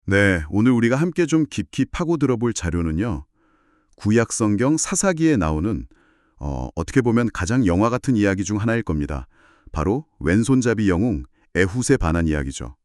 네, 오늘 우리가 함께 좀 깊이 파고 들어볼 자료는요. 구약 성경 사사기에 나오는 어떻게 보면 가장 영화 같은 이야기 중 하나일 겁니다. 바로 왼손잡이 영웅 에훗에 관한 이야기죠.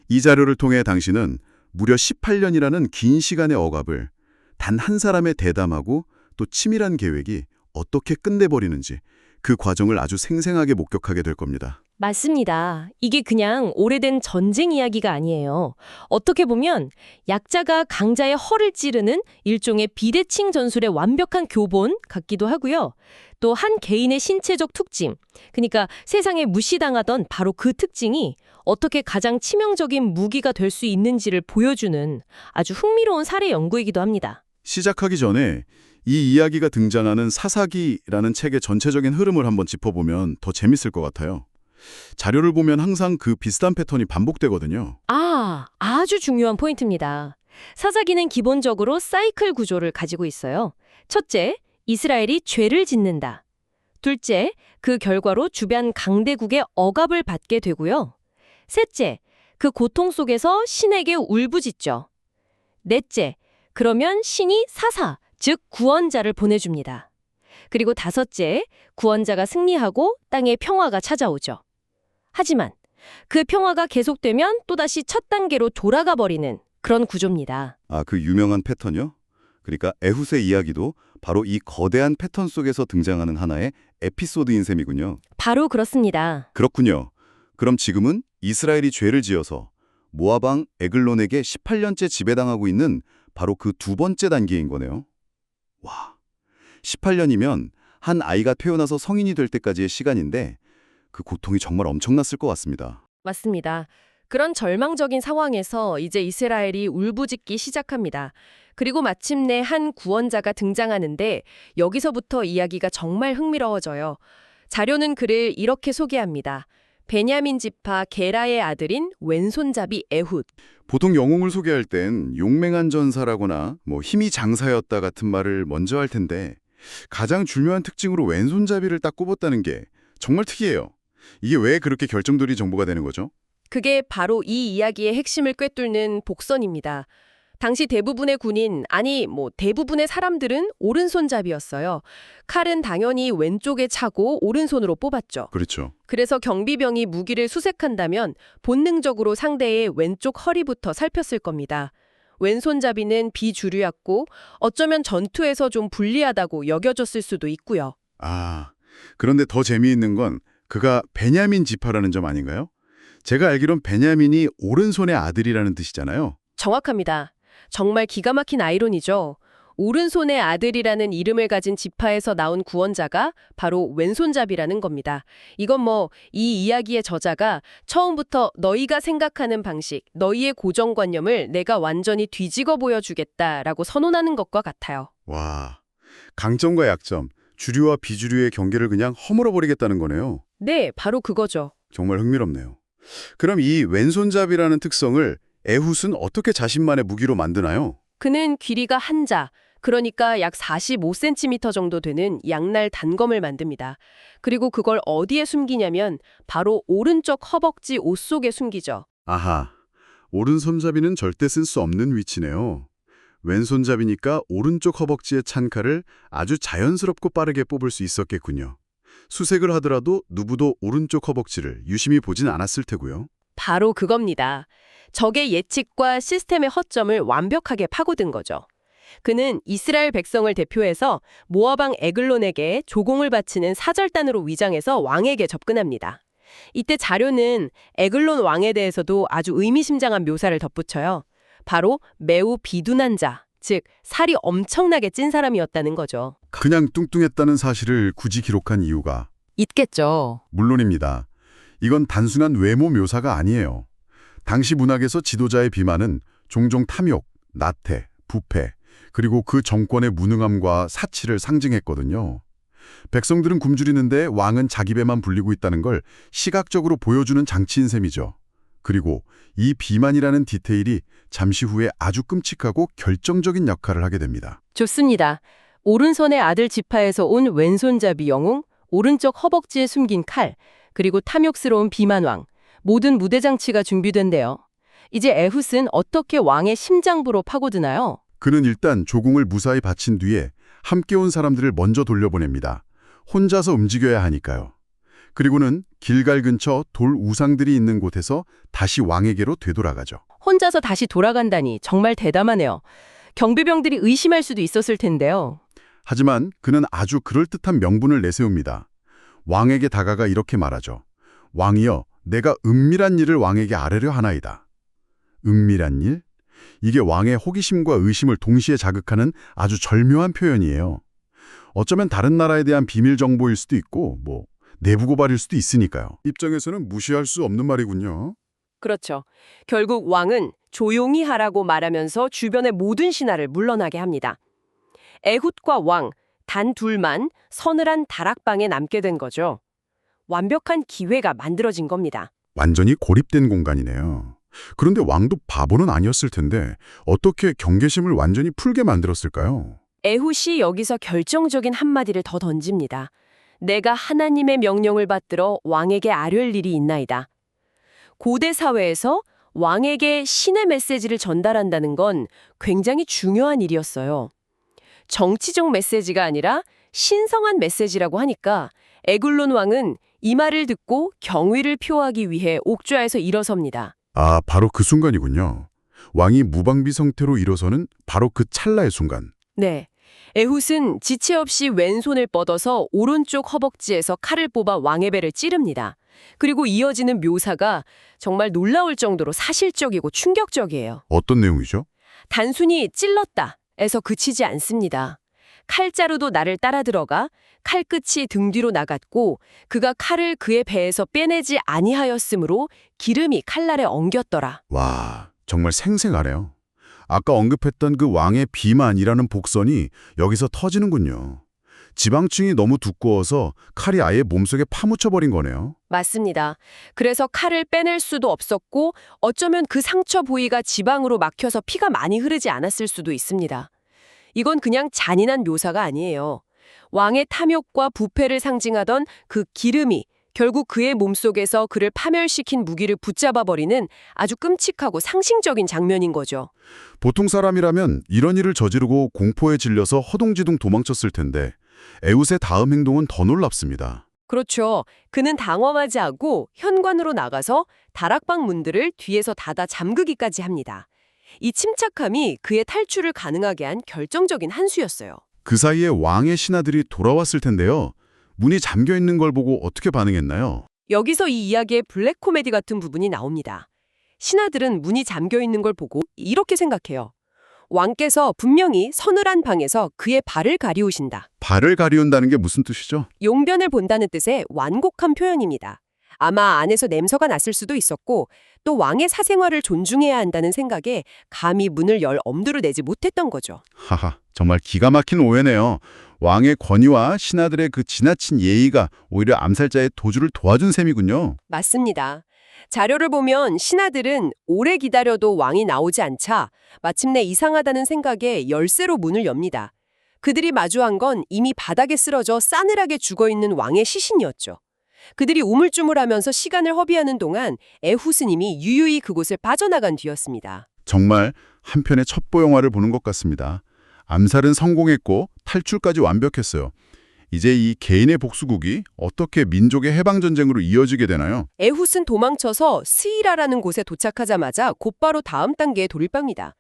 이 자료를 통해 당신은 무려 18년이라는 긴 시간의 억압을 단 한 사람의 대담하고 또 치밀한 계획이 어떻게 끝내버리는지 그 과정을 아주 생생하게 목격하게 될 겁니다. 맞습니다. 이게 그냥 오래된 전쟁 이야기가 아니에요. 어떻게 보면 약자가 강자의 허를 찌르는 일종의 비대칭 전술의 완벽한 교본 같기도 하고요. 또 한 개인의 신체적 특징, 그러니까 세상에 무시당하던 바로 그 특징이 어떻게 가장 치명적인 무기가 될 수 있는지를 보여주는 아주 흥미로운 사례 연구이기도 합니다. 시작하기 전에 이 이야기가 등장하는 사사기라는 책의 전체적인 흐름을 한번 짚어보면 더 재밌을 것 같아요. 자료를 보면 항상 그 비슷한 패턴이 반복되거든요. 아주 중요한 포인트입니다. 사사기는 기본적으로 사이클 구조를 가지고 있어요. 첫째, 이스라엘이 죄를 짓는다. 둘째, 그 결과로 주변 강대국의 억압을 받게 되고요. 셋째, 그 고통 속에서 신에게 울부짖죠. 넷째, 그러면 신이 사사, 즉 구원자를 보내줍니다. 그리고 다섯째, 구원자가 승리하고 땅에 평화가 찾아오죠. 하지만 그 평화가 계속되면 또다시 첫 단계로 돌아가 버리는 그런 구조입니다. 그 유명한 패턴이요? 그러니까 에훗의 이야기도 바로 이 거대한 패턴 속에서 등장하는 하나의 에피소드인 셈이군요. 바로 그렇습니다. 그렇군요. 그럼 지금은 이스라엘이 죄를 지어서 모압 왕 에글론에게 18년째 지배당하고 있는 바로 그 두 번째 단계인 거네요. 와, 18년이면 한 아이가 태어나서 성인이 될 때까지의 시간인데 그 고통이 정말 엄청났을 것 같습니다. 맞습니다. 그런 절망적인 상황에서 이제 이스라엘이 울부짖기 시작합니다. 그리고 마침내 한 구원자가 등장하는데 여기서부터 이야기가 정말 흥미로워져요. 자료는 그를 이렇게 소개합니다. 베냐민 지파 게라의 아들인 왼손잡이 에훗. 보통 영웅을 소개할 땐 용맹한 전사라거나 힘이 장사였다 같은 말을 먼저 할 텐데 가장 중요한 특징으로 왼손잡이를 딱 꼽았다는 게 정말 특이해요. 이게 왜 그렇게 결정돌이 정보가 되는 거죠? 그게 바로 이 이야기의 핵심을 꿰뚫는 복선입니다. 당시 대부분의 군인, 대부분의 사람들은 오른손잡이였어요. 칼은 당연히 왼쪽에 차고 오른손으로 뽑았죠. 그렇죠. 그래서 경비병이 무기를 수색한다면 본능적으로 상대의 왼쪽 허리부터 살폈을 겁니다. 왼손잡이는 비주류였고 어쩌면 전투에서 좀 불리하다고 여겨졌을 수도 있고요. 그런데 더 재미있는 건 그가 베냐민 지파라는 점 아닌가요? 제가 알기론 베냐민이 오른손의 아들이라는 뜻이잖아요. 정확합니다. 정말 기가 막힌 아이러니죠. 오른손의 아들이라는 이름을 가진 지파에서 나온 구원자가 바로 왼손잡이라는 겁니다. 이건 이 이야기의 저자가 처음부터 너희가 생각하는 방식, 너희의 고정관념을 내가 완전히 뒤집어 보여주겠다라고 선언하는 것과 같아요. 와, 강점과 약점, 주류와 비주류의 경계를 그냥 허물어버리겠다는 거네요. 네, 바로 그거죠. 정말 흥미롭네요. 그럼 이 왼손잡이라는 특성을 에훗은 어떻게 자신만의 무기로 만드나요? 그는 길이가 한자, 그러니까 약 45cm 정도 되는 양날 단검을 만듭니다. 그리고 그걸 어디에 숨기냐면 바로 오른쪽 허벅지 옷 속에 숨기죠. 아하, 오른손잡이는 절대 쓸 수 없는 위치네요. 왼손잡이니까 오른쪽 허벅지에 찬 칼을 아주 자연스럽고 빠르게 뽑을 수 있었겠군요. 수색을 하더라도 누구도 오른쪽 허벅지를 유심히 보진 않았을 테고요. 바로 그겁니다. 적의 예측과 시스템의 허점을 완벽하게 파고든 거죠. 그는 이스라엘 백성을 대표해서 모압 왕 에글론에게 조공을 바치는 사절단으로 위장해서 왕에게 접근합니다. 이때 자료는 에글론 왕에 대해서도 아주 의미심장한 묘사를 덧붙여요. 바로 매우 비둔한 자, 즉 살이 엄청나게 찐 사람이었다는 거죠. 그냥 뚱뚱했다는 사실을 굳이 기록한 이유가 있겠죠. 물론입니다. 이건 단순한 외모 묘사가 아니에요. 당시 문학에서 지도자의 비만은 종종 탐욕, 나태, 부패, 그리고 그 정권의 무능함과 사치를 상징했거든요. 백성들은 굶주리는데 왕은 자기 배만 불리고 있다는 걸 시각적으로 보여주는 장치인 셈이죠. 그리고 이 비만이라는 디테일이 잠시 후에 아주 끔찍하고 결정적인 역할을 하게 됩니다. 좋습니다. 오른손의 아들 지파에서 온 왼손잡이 영웅, 오른쪽 허벅지에 숨긴 칼, 그리고 탐욕스러운 비만왕, 모든 무대 장치가 준비된대요. 이제 에훗은 어떻게 왕의 심장부로 파고드나요? 그는 일단 조공을 무사히 바친 뒤에 함께 온 사람들을 먼저 돌려보냅니다. 혼자서 움직여야 하니까요. 그리고는 길갈 근처 돌 우상들이 있는 곳에서 다시 왕에게로 되돌아가죠. 혼자서 다시 돌아간다니 정말 대담하네요. 경비병들이 의심할 수도 있었을 텐데요. 하지만 그는 아주 그럴듯한 명분을 내세웁니다. 왕에게 다가가 이렇게 말하죠. 왕이여, 내가 은밀한 일을 왕에게 아뢰려 하나이다. 은밀한 일? 이게 왕의 호기심과 의심을 동시에 자극하는 아주 절묘한 표현이에요. 어쩌면 다른 나라에 대한 비밀 정보일 수도 있고, 내부 고발일 수도 있으니까요. 입장에서는 무시할 수 없는 말이군요. 그렇죠. 결국 왕은 조용히 하라고 말하면서 주변의 모든 신하를 물러나게 합니다. 에훗과 왕, 단 둘만 서늘한 다락방에 남게 된 거죠. 완벽한 기회가 만들어진 겁니다. 완전히 고립된 공간이네요. 그런데 왕도 바보는 아니었을 텐데 어떻게 경계심을 완전히 풀게 만들었을까요? 에훗이 여기서 결정적인 한마디를 더 던집니다. 내가 하나님의 명령을 받들어 왕에게 아뢰을 일이 있나이다. 고대 사회에서 왕에게 신의 메시지를 전달한다는 건 굉장히 중요한 일이었어요. 정치적 메시지가 아니라 신성한 메시지라고 하니까 에글론 왕은 이 말을 듣고 경위를 표하기 위해 옥좌에서 일어섭니다. 아, 바로 그 순간이군요. 왕이 무방비 상태로 일어서는 바로 그 찰나의 순간. 네. 에훗은 지체 없이 왼손을 뻗어서 오른쪽 허벅지에서 칼을 뽑아 왕의 배를 찌릅니다. 그리고 이어지는 묘사가 정말 놀라울 정도로 사실적이고 충격적이에요. 어떤 내용이죠? 단순히 찔렀다에서 그치지 않습니다. 칼자루도 나를 따라 들어가 칼끝이 등 뒤로 나갔고 그가 칼을 그의 배에서 빼내지 아니하였으므로 기름이 칼날에 엉겼더라. 와, 정말 생생하네요. 아까 언급했던 그 왕의 비만이라는 복선이 여기서 터지는군요. 지방층이 너무 두꺼워서 칼이 아예 몸속에 파묻혀버린 거네요. 맞습니다. 그래서 칼을 빼낼 수도 없었고 어쩌면 그 상처 부위가 지방으로 막혀서 피가 많이 흐르지 않았을 수도 있습니다. 이건 그냥 잔인한 묘사가 아니에요. 왕의 탐욕과 부패를 상징하던 그 기름이 결국 그의 몸속에서 그를 파멸시킨 무기를 붙잡아버리는 아주 끔찍하고 상징적인 장면인 거죠. 보통 사람이라면 이런 일을 저지르고 공포에 질려서 허둥지둥 도망쳤을 텐데 에훗의 다음 행동은 더 놀랍습니다. 그렇죠. 그는 당황하지 않고 현관으로 나가서 다락방 문들을 뒤에서 닫아 잠그기까지 합니다. 이 침착함이 그의 탈출을 가능하게 한 결정적인 한 수였어요. 그 사이에 왕의 신하들이 돌아왔을 텐데요. 문이 잠겨 있는 걸 보고 어떻게 반응했나요? 여기서 이 이야기의 블랙 코미디 같은 부분이 나옵니다. 신하들은 문이 잠겨 있는 걸 보고 이렇게 생각해요. 왕께서 분명히 서늘한 방에서 그의 발을 가리우신다. 발을 가리운다는 게 무슨 뜻이죠? 용변을 본다는 뜻의 완곡한 표현입니다. 아마 안에서 냄새가 났을 수도 있었고 또 왕의 사생활을 존중해야 한다는 생각에 감히 문을 열 엄두를 내지 못했던 거죠. 하하, 정말 기가 막힌 오해네요. 왕의 권위와 신하들의 그 지나친 예의가 오히려 암살자의 도주를 도와준 셈이군요. 맞습니다. 자료를 보면 신하들은 오래 기다려도 왕이 나오지 않자 마침내 이상하다는 생각에 열쇠로 문을 엽니다. 그들이 마주한 건 이미 바닥에 쓰러져 싸늘하게 죽어있는 왕의 시신이었죠. 그들이 우물쭈물하면서 시간을 허비하는 동안 에훗은 이미 유유히 그곳을 빠져나간 뒤였습니다. 정말 한편의 첩보 영화를 보는 것 같습니다. 암살은 성공했고 탈출까지 완벽했어요. 이제 이 개인의 복수국이 어떻게 민족의 해방전쟁으로 이어지게 되나요? 에훗은 도망쳐서 스이라라는 곳에 도착하자마자 곧바로 다음 단계에 돌입합니다.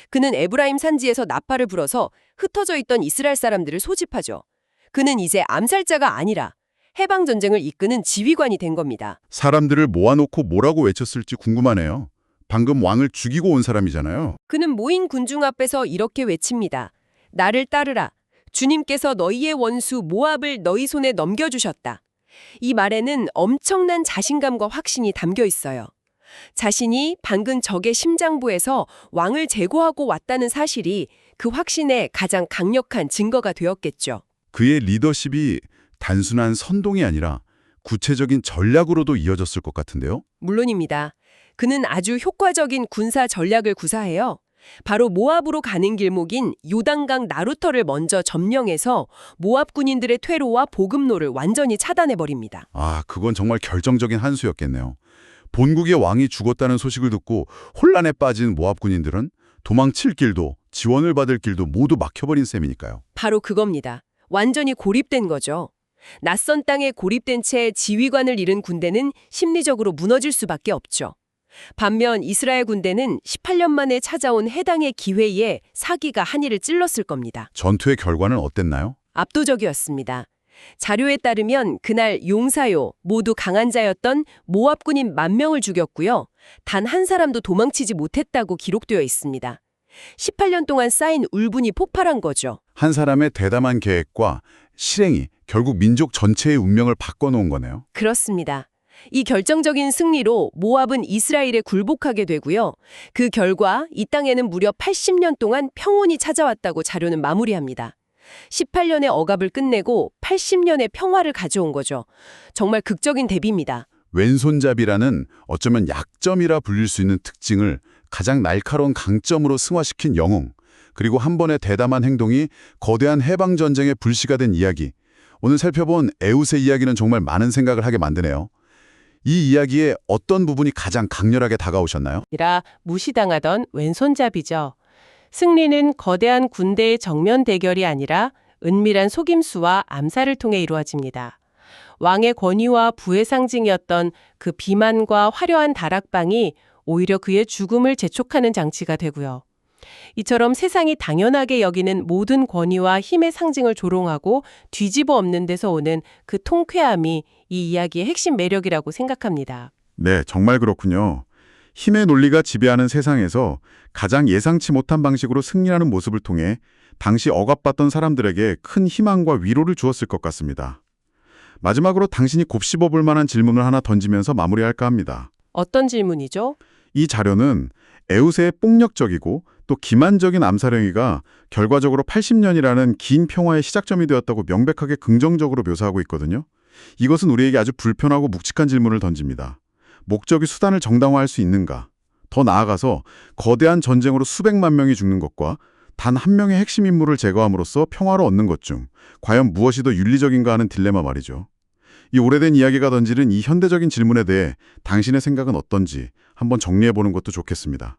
그는 에브라임 산지에서 나팔을 불어서 흩어져 있던 이스라엘 사람들을 소집하죠. 그는 이제 암살자가 아니라 해방전쟁을 이끄는 지휘관이 된 겁니다. 사람들을 모아놓고 뭐라고 외쳤을지 궁금하네요. 방금 왕을 죽이고 온 사람이잖아요. 그는 모인 군중 앞에서 이렇게 외칩니다. 나를 따르라. 주님께서 너희의 원수 모압을 너희 손에 넘겨주셨다. 이 말에는 엄청난 자신감과 확신이 담겨 있어요. 자신이 방금 적의 심장부에서 왕을 제거하고 왔다는 사실이 그 확신의 가장 강력한 증거가 되었겠죠. 그의 리더십이 단순한 선동이 아니라 구체적인 전략으로도 이어졌을 것 같은데요. 물론입니다. 그는 아주 효과적인 군사 전략을 구사해요. 바로 모압으로 가는 길목인 요단강 나루터를 먼저 점령해서 모압 군인들의 퇴로와 보급로를 완전히 차단해버립니다. 아, 그건 정말 결정적인 한 수였겠네요. 본국의 왕이 죽었다는 소식을 듣고 혼란에 빠진 모압 군인들은 도망칠 길도 지원을 받을 길도 모두 막혀버린 셈이니까요. 바로 그겁니다. 완전히 고립된 거죠. 낯선 땅에 고립된 채 지휘관을 잃은 군대는 심리적으로 무너질 수밖에 없죠. 반면 이스라엘 군대는 18년 만에 찾아온 해당의 기회에 사기가 한이를 찔렀을 겁니다. 전투의 결과는 어땠나요? 압도적이었습니다. 자료에 따르면 그날 용사요 모두 강한 자였던 모압 군인 10,000명을 죽였고요. 단 한 사람도 도망치지 못했다고 기록되어 있습니다. 18년 동안 쌓인 울분이 폭발한 거죠. 한 사람의 대담한 계획과 실행이 결국 민족 전체의 운명을 바꿔놓은 거네요. 그렇습니다. 이 결정적인 승리로 모압은 이스라엘에 굴복하게 되고요. 그 결과 이 땅에는 무려 80년 동안 평온이 찾아왔다고 자료는 마무리합니다. 18년의 억압을 끝내고 80년의 평화를 가져온 거죠. 정말 극적인 대비입니다. 왼손잡이라는 어쩌면 약점이라 불릴 수 있는 특징을 가장 날카로운 강점으로 승화시킨 영웅, 그리고 한 번의 대담한 행동이 거대한 해방전쟁의 불씨가 된 이야기. 오늘 살펴본 에웃의 이야기는 정말 많은 생각을 하게 만드네요. 이 이야기의 어떤 부분이 가장 강렬하게 다가오셨나요? 아니라 무시당하던 왼손잡이죠. 승리는 거대한 군대의 정면 대결이 아니라 은밀한 속임수와 암살을 통해 이루어집니다. 왕의 권위와 부의 상징이었던 그 비만과 화려한 다락방이 오히려 그의 죽음을 재촉하는 장치가 되고요. 이처럼 세상이 당연하게 여기는 모든 권위와 힘의 상징을 조롱하고 뒤집어 엎는 데서 오는 그 통쾌함이 이 이야기의 핵심 매력이라고 생각합니다. 네, 정말 그렇군요. 힘의 논리가 지배하는 세상에서 가장 예상치 못한 방식으로 승리하는 모습을 통해 당시 억압받던 사람들에게 큰 희망과 위로를 주었을 것 같습니다. 마지막으로 당신이 곱씹어볼 만한 질문을 하나 던지면서 마무리할까 합니다. 어떤 질문이죠? 이 자료는 에웃의 폭력적이고 또 기만적인 암살 행위가 결과적으로 80년이라는 긴 평화의 시작점이 되었다고 명백하게 긍정적으로 묘사하고 있거든요. 이것은 우리에게 아주 불편하고 묵직한 질문을 던집니다. 목적이 수단을 정당화할 수 있는가? 더 나아가서 거대한 전쟁으로 수백만 명이 죽는 것과 단 한 명의 핵심 인물을 제거함으로써 평화를 얻는 것 중 과연 무엇이 더 윤리적인가 하는 딜레마 말이죠. 이 오래된 이야기가 던지는 이 현대적인 질문에 대해 당신의 생각은 어떤지 한번 정리해보는 것도 좋겠습니다.